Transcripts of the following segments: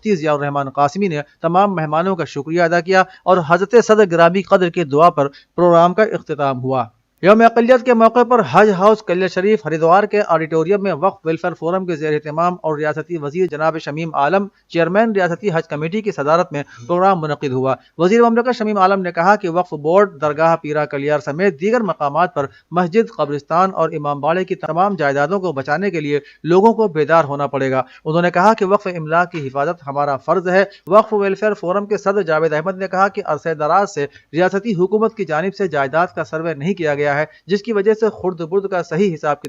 مفتی ضیاء الرحمان قاسمی نے تمام مہمانوں کا شکریہ ادا کیا اور حضرت صدر گرامی قدر کی دعا پر پروگرام کا اختتام ہوا۔ یوم اقلیت کے موقع پر حج ہاؤس کلیہ شریف ہریدوار کے آڈیٹوریم میں وقف ویلفیئر فورم کے زیر اہتمام اور ریاستی وزیر جناب شمیم عالم چیئرمین ریاستی حج کمیٹی کی صدارت میں پروگرام منعقد ہوا۔ وزیر مملکت شمیم عالم نے کہا کہ وقف بورڈ درگاہ پیرا کلیار سمیت دیگر مقامات پر مسجد، قبرستان اور امام باڑے کی تمام جائیدادوں کو بچانے کے لیے لوگوں کو بیدار ہونا پڑے گا۔ انہوں نے کہا کہ وقف املاک کی حفاظت ہمارا فرض ہے۔ وقف ویلفیئر فورم کے صدر جاوید احمد نے کہا کہ عرصہ دراز سے ریاستی حکومت کی جانب سے جائیداد کا سروے نہیں کیا گیا ہے، جس کی وجہ سے خرد برد کا صحیح حساب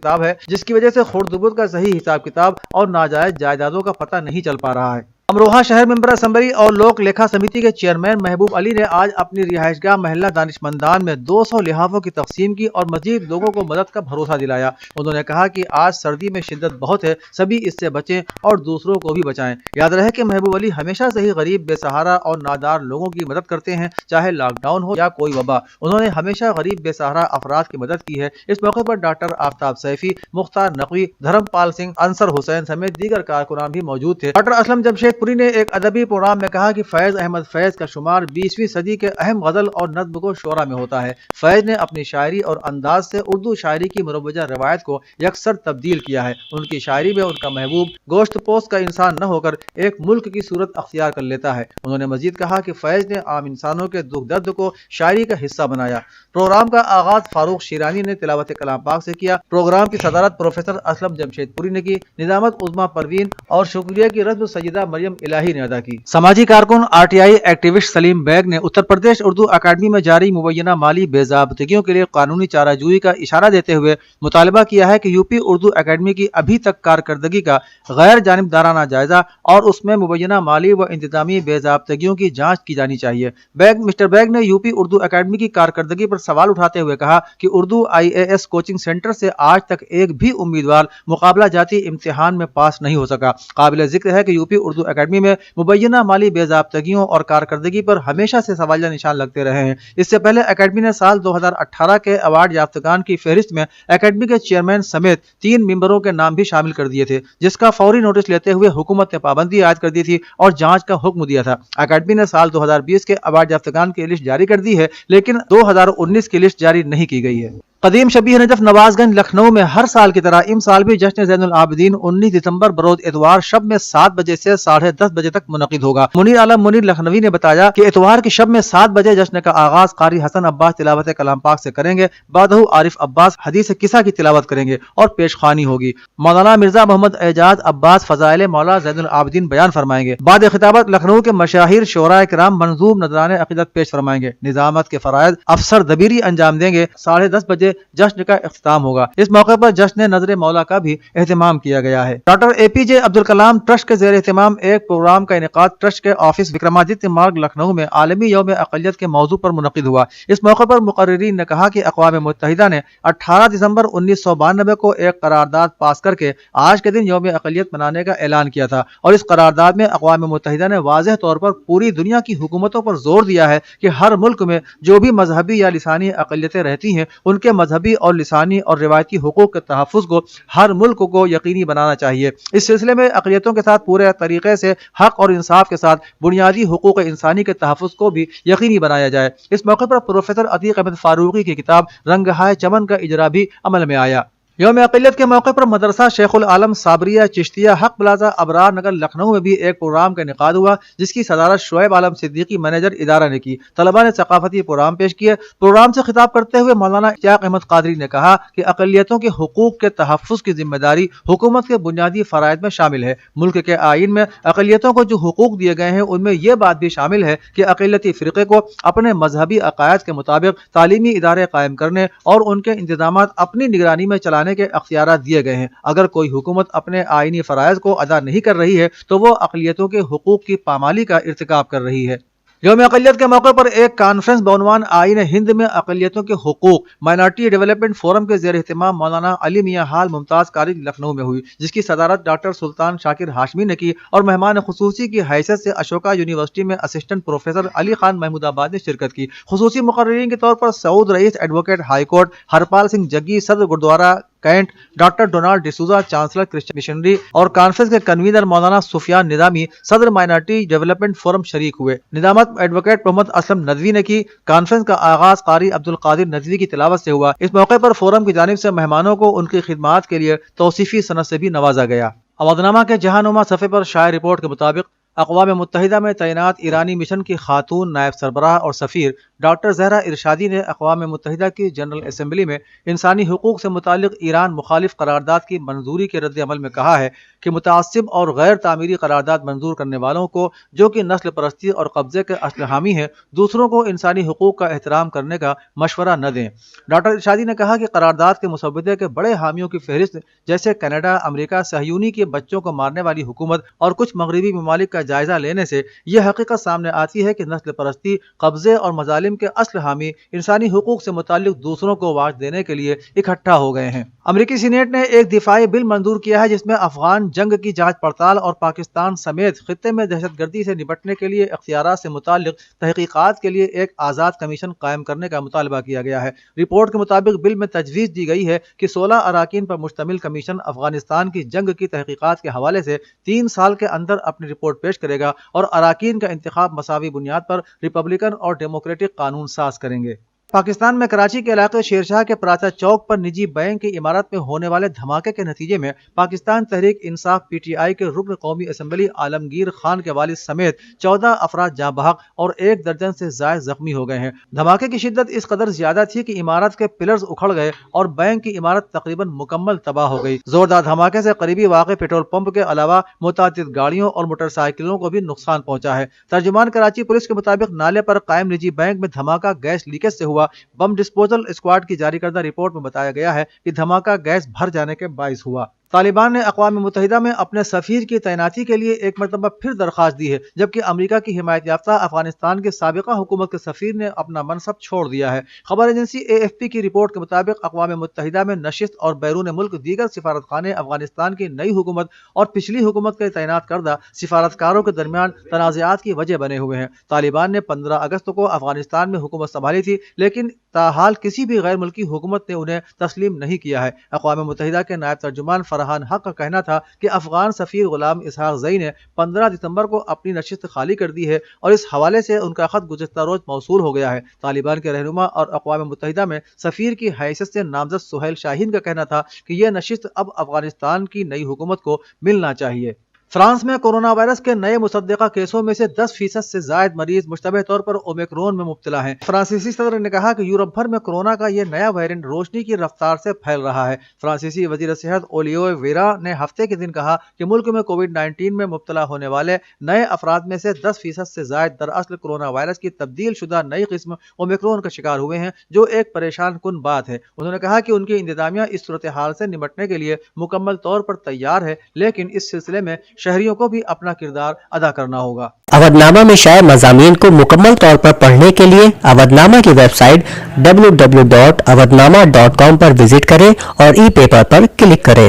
کتاب اور ناجائز جائیدادوں کا پتہ نہیں چل پا رہا ہے۔ امروہہ شہر ممبر اسمبلی اور لوک لیکھا سمیتی کے چیئرمین محبوب علی نے آج اپنی رہائش گاہ محلہ دانشمندان میں 200 لحافوں کی تقسیم کی اور مزید لوگوں کو مدد کا بھروسہ دلایا۔ انہوں نے کہا کہ آج سردی میں شدت بہت ہے، سبھی اس سے بچیں اور دوسروں کو بھی بچائیں۔ یاد رہے کہ محبوب علی ہمیشہ سے ہی غریب، بے سہارا اور نادار لوگوں کی مدد کرتے ہیں، چاہے لاک ڈاؤن ہو یا کوئی وبا۔ انہوں نے ہمیشہ غریب بے سہارا افراد کی مدد کی ہے۔ اس موقع پر ڈاکٹر آفتاب سیفی، مختار نقوی، دھرم پال سنگھ، انصر حسین سمیت دیگر کارکنان بھی موجود تھے۔ ڈاکٹر اسلم جمشید پوری نے ایک ادبی پروگرام میں کہا کہ فیض احمد فیض کا شمار 20ویں صدی کے اہم غزل اور نظم کو شعرا میں ہوتا ہے۔ فیض نے اپنی شاعری اور انداز سے اردو شاعری کی مروجہ روایت کو یکسر تبدیل کیا ہے۔ ان کی شاعری میں ان کا محبوب گوشت پوست کا انسان نہ ہو کر ایک ملک کی صورت اختیار کر لیتا ہے۔ انہوں نے مزید کہا کہ فیض نے عام انسانوں کے دکھ درد کو شاعری کا حصہ بنایا۔ پروگرام کا آغاز فاروق شیرانی نے تلاوت کلام پاک سے کیا۔ پروگرام کی صدارت پروفیسر اسلم جمشید پوری نے کی۔ نظامت عظما پروین اور شکریہ کی رسم سیدہ مریم الہی نے ادا کی۔ سماجی کارکن RTI ایکٹیوسٹ سلیم بیگ نے اتر پردیش اردو اکیڈمی میں جاری مبینہ مالی بے ضابطگیوں کے لیے قانونی چارہ جوئی کا اشارہ دیتے ہوئے مطالبہ کیا ہے کہ یوپی اردو اکیڈمی کی ابھی تک کارکردگی کا غیر جانبدارانہ جائزہ اور اس میں مبینہ مالی و انتظامی بے ضابطگیوں کی جانچ کی جانی چاہیے۔ مسٹر بیگ نے یوپی اردو اکیڈمی کی کارکردگی پر سوال اٹھاتے ہوئے کہا کہ اردو IAS کوچنگ سینٹر سے آج تک ایک بھی امیدوار مقابلہ جاتی امتحان میں پاس نہیں ہو سکا۔ قابل ذکر ہے کہ یوپی اردو اکیڈمی میں مبینہ مالی بے ضابطگیوں اور کارکردگی پر ہمیشہ سے سوالیہ نشان لگتے رہے ہیں۔ اس سے پہلے اکیڈمی نے سال 2018 کے ایوارڈ یافتگان کی فہرست میں اکیڈمی کے چیئرمین سمیت 3 ممبروں کے نام بھی شامل کر دیے تھے، جس کا فوری نوٹس لیتے ہوئے حکومت نے پابندی عائد کر دی تھی اور جانچ کا حکم دیا تھا۔ اکیڈمی نے سال 2020 کے ایوارڈ یافتگان کی لسٹ جاری کر دی ہے، لیکن 2019 کی لسٹ جاری نہیں کی گئی ہے۔ قدیم شبیہ نجف نواز گنج لکھنؤ میں ہر سال کی طرح اس سال بھی جشن زین العابدین 19 دسمبر بروز اتوار شب میں 7 بجے سے 10:30 بجے تک منعقد ہوگا۔ منیر عالم منیر لکھنوی نے بتایا کہ اتوار کی شب میں 7 بجے جشن کا آغاز قاری حسن عباس تلاوت کلام پاک سے کریں گے، بعدہ عارف عباس حدیث قصہ کی تلاوت کریں گے اور پیش خوانی ہوگی۔ مولانا مرزا محمد اعجاز عباس فضائل مولا زین العابدین بیان فرمائیں گے۔ بعد خطابت لکھنؤ کے مشاہیر شعراء کرام منظوم نذران عقیدت پیش فرمائیں گے۔ نظامت کے فرائض افسر دبیری انجام دیں گے۔ 10:30 بجے جشن کا اختتام ہوگا۔ اس موقع پر جشن نظر مولا کا بھی اہتمام کیا گیا ہے۔ ڈاکٹر APJ عبدالکلام ٹرسٹ کے زیر اہتمام ایک پروگرام کا انعقاد ٹرسٹ کے آفس وکرمادتیہ مارگ لکھنؤ میں عالمی یوم اقلیت کے موضوع پر منعقد ہوا۔ اس موقع پر مقررین نے کہا کہ اقوام متحدہ نے 18 دسمبر 1992 کو ایک قرارداد پاس کر کے آج کے دن یوم اقلیت منانے کا اعلان کیا تھا، اور اس قرارداد میں اقوام متحدہ نے واضح طور پر پوری دنیا کی حکومتوں پر زور دیا ہے کہ ہر ملک میں جو بھی مذہبی یا لسانی اقلیتیں رہتی ہیں ان کے مذہبی اور لسانی اور روایتی حقوق کے تحفظ کو ہر ملک کو یقینی بنانا چاہیے۔ اس سلسلے میں اقلیتوں کے ساتھ پورے طریقے سے حق اور انصاف کے ساتھ بنیادی حقوق انسانی کے تحفظ کو بھی یقینی بنایا جائے۔ اس موقع پر پروفیسر عتیق احمد فاروقی کی کتاب رنگہائے چمن کا اجرا بھی عمل میں آیا۔ یوم اقلیت کے موقع پر مدرسہ شیخ العالم صابریہ چشتیہ حق پلازہ ابرار نگر لکھنؤ میں بھی ایک پروگرام کا انعقاد ہوا، جس کی صدارت شعیب عالم صدیقی منیجر ادارہ نے کی۔ طلباء نے ثقافتی پروگرام پیش کیے۔ پروگرام سے خطاب کرتے ہوئے مولانا اشتیاق احمد قادری نے کہا کہ اقلیتوں کے حقوق کے تحفظ کی ذمہ داری حکومت کے بنیادی فرائض میں شامل ہے۔ ملک کے آئین میں اقلیتوں کو جو حقوق دیے گئے ہیں ان میں یہ بات بھی شامل ہے کہ اقلیتی فرقے کو اپنے مذہبی عقائد کے مطابق تعلیمی ادارے قائم کرنے اور ان کے انتظامات اپنی نگرانی میں چلانے کے اختیارات دیے گئے ہیں۔ اگر کوئی حکومت اپنے آئینی فرائض کو ادا نہیں کر رہی ہے تو وہ اقلیتوں کے حقوق کی پامالی کا ارتکاب کر رہی ہے۔ یوم اقلیت کے موقع پر ایک کانفرنس بعنوان آئین ہند میں اقلیتوں کے حقوق مائنارٹی ڈیولپمنٹ فورم کے زیر اہتمام مولانا علی میاں حال ممتاز کالج لکھنؤ میں ہوئی، جس کی صدارت ڈاکٹر سلطان شاکر ہاشمی نے کی اور مہمان خصوصی کی حیثیت سے اشوکا یونیورسٹی میں اسسٹنٹ پروفیسر علی خان محمود آباد نے شرکت کی۔ خصوصی مقررین کے طور پر Saud Rais advocate high court, Harpal Singh Jaggi صدر Gurdwara Cantt, doctor Donald D'Souza chancellor Christian missionary اور کانفرنس کے کنوینر مولانا سفیان نظامی صدر مائنارٹی ڈیولپمنٹ فورم شریک ہوئے۔ ندامت ایڈوکیٹ محمد اسلم ندوی نے کی۔ کانفرنس کا آغاز قاری عبد القادر ندوی کی تلاوت سے ہوا۔ اس موقع پر فورم کی جانب سے مہمانوں کو ان کی خدمات کے لیے توصیفی سند سے بھی نوازا گیا۔ اودنامہ کے جہانما صفحے پر شائع رپورٹ کے مطابق اقوام متحدہ میں تعینات ایرانی مشن کی خاتون نائب سربراہ اور سفیر ڈاکٹر زہرا ارشادی نے اقوام متحدہ کی جنرل اسمبلی میں انسانی حقوق سے متعلق ایران مخالف قرارداد کی منظوری کے رد عمل میں کہا ہے کہ متعصب اور غیر تعمیری قرارداد منظور کرنے والوں کو، جو کہ نسل پرستی اور قبضے کے اصل حامی ہیں، دوسروں کو انسانی حقوق کا احترام کرنے کا مشورہ نہ دیں۔ ڈاکٹر ارشادی نے کہا کہ قرارداد کے مسودے کے بڑے حامیوں کی فہرست جیسے کینیڈا، امریکہ، صہیونی کے بچوں کو مارنے والی حکومت اور کچھ مغربی ممالک کا جائزہ لینے سے یہ حقیقت سامنے آتی ہے کہ نسل پرستی، قبضے اور مظالم کے اصل حامی انسانی حقوق سے متعلق دوسروں کو واچ دینے کے لیے اکٹھا ہو گئے ہیں۔ امریکی سینیٹ نے ایک دفاعی بل منظور کیا ہے جس میں افغان جنگ کی جانچ پڑتال اور پاکستان سمیت خطے میں دہشت گردی سے نپٹنے کے لیے اختیارات سے متعلق تحقیقات کے لیے ایک آزاد کمیشن قائم کرنے کا مطالبہ کیا گیا ہے۔ رپورٹ کے مطابق بل میں تجویز دی گئی ہے کہ 16 اراکین پر مشتمل کمیشن افغانستان کی جنگ کی تحقیقات کے حوالے سے 3 سال کے اندر اپنی رپورٹ پیش کرے گا اور اراکین کا انتخاب مساوی بنیاد پر ریپبلکن اور ڈیموکریٹک قانون ساز کریں گے۔ پاکستان میں کراچی کے علاقے شیرشاہ کے پراچا چوک پر نجی بینک کی عمارت میں ہونے والے دھماکے کے نتیجے میں Pakistan Tehreek Insaf P T I کے رکن قومی اسمبلی عالمگیر خان کے والد سمیت 14 افراد جاں بحق اور 1 درجن سے زائد زخمی ہو گئے ہیں۔ دھماکے کی شدت اس قدر زیادہ تھی کہ عمارت کے پلرز اکھڑ گئے اور بینک کی عمارت تقریباً مکمل تباہ ہو گئی۔ زوردار دھماکے سے قریبی واقع پیٹرول پمپ کے علاوہ متعدد گاڑیوں اور موٹر سائیکلوں کو بھی نقصان پہنچا ہے۔ ترجمان کراچی پولیس کے مطابق نالے پر قائم نجی بینک میں دھماکہ گیس لیکیج سے ہوا۔ بم ڈسپوزل اسکواڈ کی جاری کردہ رپورٹ میں بتایا گیا ہے کہ دھماکہ گیس بھر جانے کے باعث ہوا۔ طالبان نے اقوام متحدہ میں اپنے سفیر کی تعیناتی کے لیے ایک مرتبہ پھر درخواست دی ہے، جبکہ امریکہ کی حمایت یافتہ افغانستان کے سابقہ حکومت کے سفیر نے اپنا منصب چھوڑ دیا ہے۔ خبر ایجنسی AFP کی رپورٹ کے مطابق اقوام متحدہ میں نشست اور بیرون ملک دیگر سفارت خانے افغانستان کی نئی حکومت اور پچھلی حکومت کے تعینات کردہ سفارتکاروں کے درمیان تنازعات کی وجہ بنے ہوئے ہیں۔ طالبان نے 15 اگست کو افغانستان میں حکومت سنبھالی تھی، لیکن تاحال کسی بھی غیر ملکی حکومت نے انہیں تسلیم نہیں کیا ہے۔ اقوام متحدہ کے نائب ترجمان فرحان حق کا کہنا تھا کہ افغان سفیر غلام اسحاق زئی نے 15 دسمبر کو اپنی نشست خالی کر دی ہے اور اس حوالے سے ان کا خط گزشتہ روز موصول ہو گیا ہے۔ طالبان کے رہنما اور اقوام متحدہ میں سفیر کی حیثیت سے نامزد سہیل شاہین کا کہنا تھا کہ یہ نشست اب افغانستان کی نئی حکومت کو ملنا چاہیے۔ فرانس میں کورونا وائرس کے نئے مصدقہ کیسوں میں سے 10% سے زائد مریض مشتبہ طور پر اومیکرون میں مبتلا ہیں۔ فرانسیسی صدر نے کہا کہ یورپ بھر میں کورونا کا یہ نیا ویرینٹ روشنی کی رفتار سے پھیل رہا ہے۔ فرانسیسی وزیر صحت اولیو ویرا نے ہفتے کے دن کہا کہ ملک میں کووڈ-19 میں مبتلا ہونے والے نئے افراد میں سے 10% سے زائد دراصل کورونا وائرس کی تبدیل شدہ نئی قسم اومیکرون کا شکار ہوئے ہیں، جو ایک پریشان کن بات ہے۔ انہوں نے کہا کہ ان کی انتظامیہ اس صورتحال سے نمٹنے کے لیے مکمل طور پر تیار ہے، لیکن اس سلسلے میں شہریوں کو بھی اپنا کردار ادا کرنا ہوگا۔ اودنامہ میں شائع مضامین کو مکمل طور پر پڑھنے کے لیے اودنامہ کی ویب سائٹ www.awadnama.com پر وزٹ کریں اور ای پیپر پر کلک کریں۔